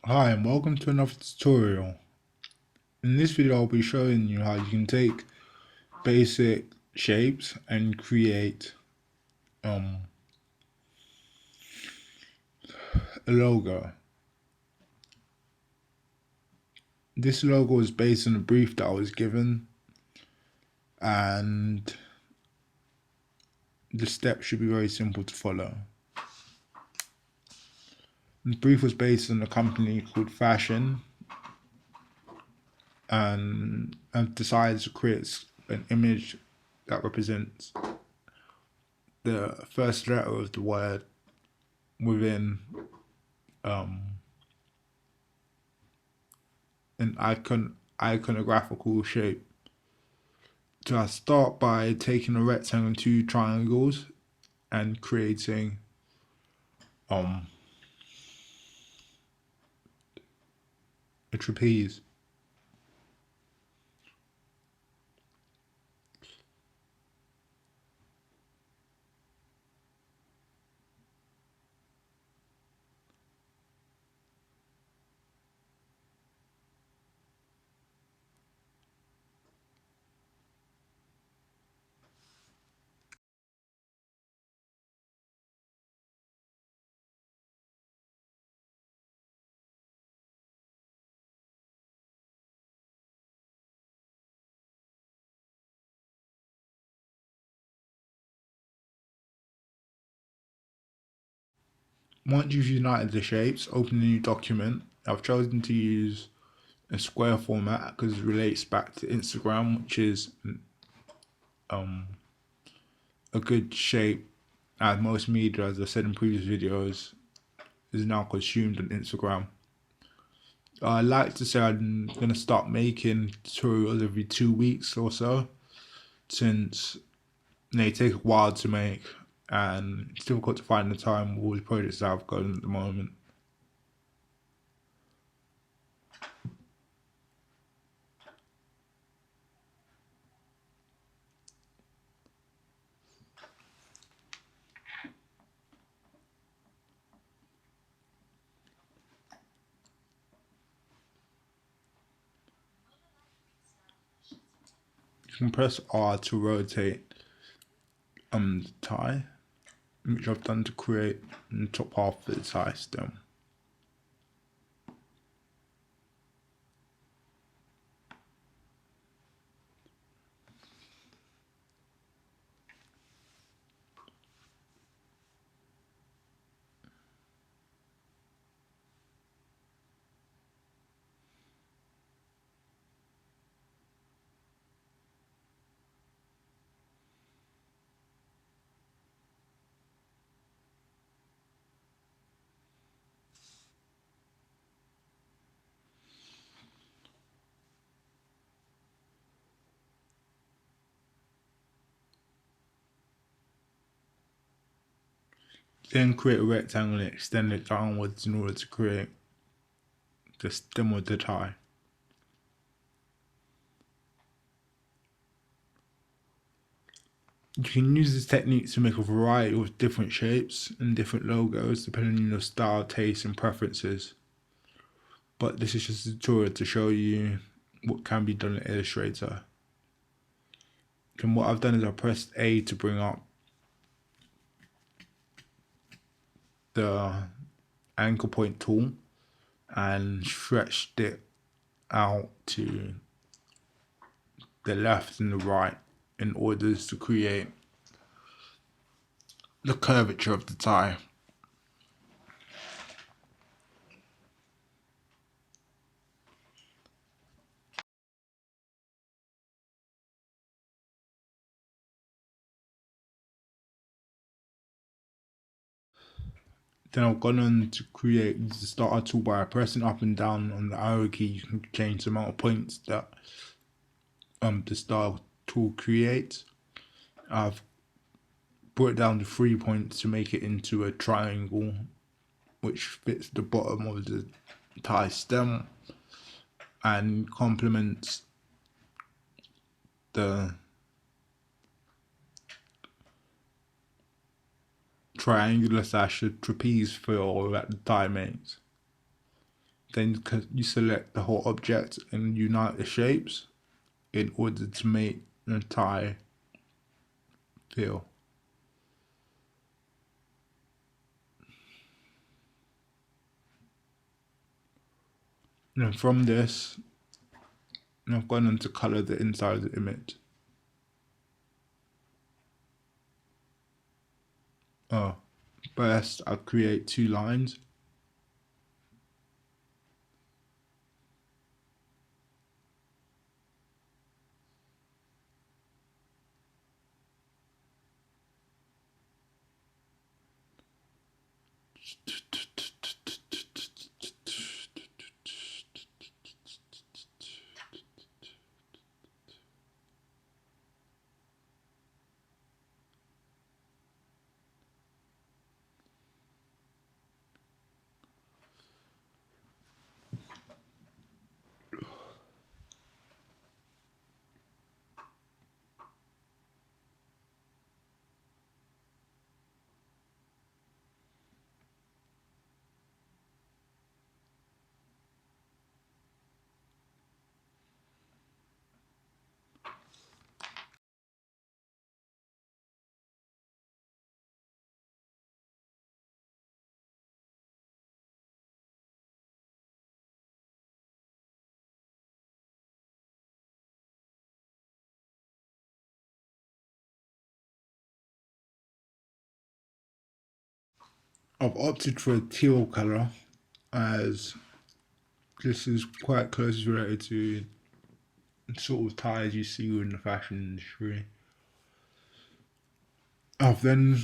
Hi and welcome to another tutorial. In this video I'll be showing you how you can take basic shapes and create um, a logo. This logo is based on a brief that I was given, and the steps should be very simple to follow. The brief was based on a company called Fashion, and I've decided to create an image that represents the first letter of the word within um, an iconographical shape. So I start by taking a rectangle and two triangles and creating um a trapeze. Once you've united the shapes, open a new document. I've chosen to use a square format because it relates back to Instagram, which is um, a good shape, as most media, as I said in previous videos, is now consumed on Instagram. I like to say I'm going to start making tutorials every 2 weeks or so, since they take a while to make and it's difficult to find the time with all the projects that I've got at the moment. You can press R to rotate the tie, which I've done to create the top half of the tie stem. Then create a rectangle and extend it downwards in order to create the stem of the tie. You can use this technique to make a variety of different shapes and different logos depending on your style, taste and preferences. But this is just a tutorial to show you what can be done in Illustrator. And what I've done is I pressed A to bring up the anchor point tool and stretched it out to the left and the right in order to create the curvature of the tie. Then I've gone on to create the starter tool by pressing up and down on the arrow key. You can change the amount of points that the starter tool creates. I've brought it down to 3 points to make it into a triangle which fits the bottom of the tie stem and complements the triangular slash trapeze feel that the tie makes. then you select the whole object and unite the shapes in order to make an entire fill. And from this, I've gone on to color the inside of the image. First, I'll create 2 lines. I've opted for a teal color as this is quite closely related to sort of ties you see in the fashion industry. I've then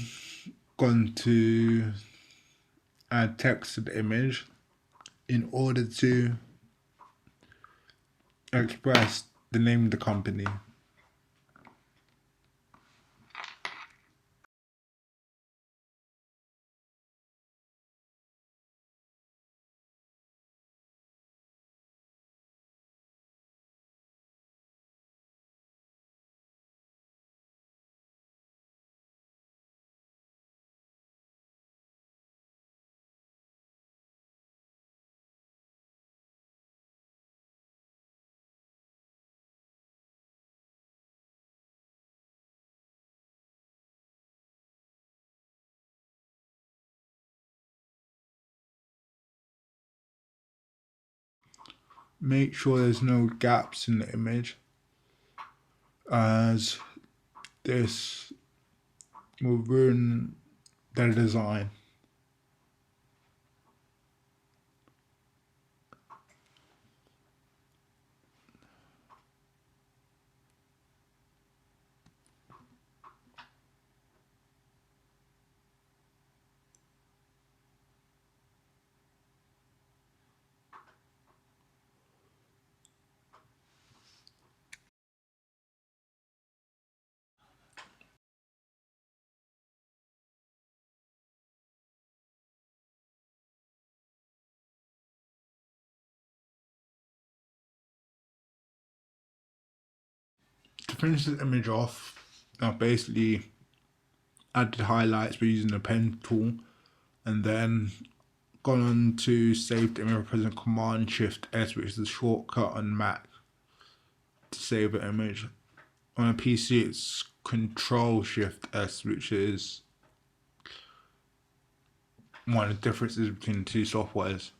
gone to add text to the image in order to express the name of the company. Make sure there's no gaps in the image, as this will ruin the design. To finish this image off, I've basically added highlights by using the pen tool, and then gone on to save the image by pressing Command Shift S, which is the shortcut on Mac to save the image. On a PC, it's Control Shift S, which is one of the differences between the 2 softwares.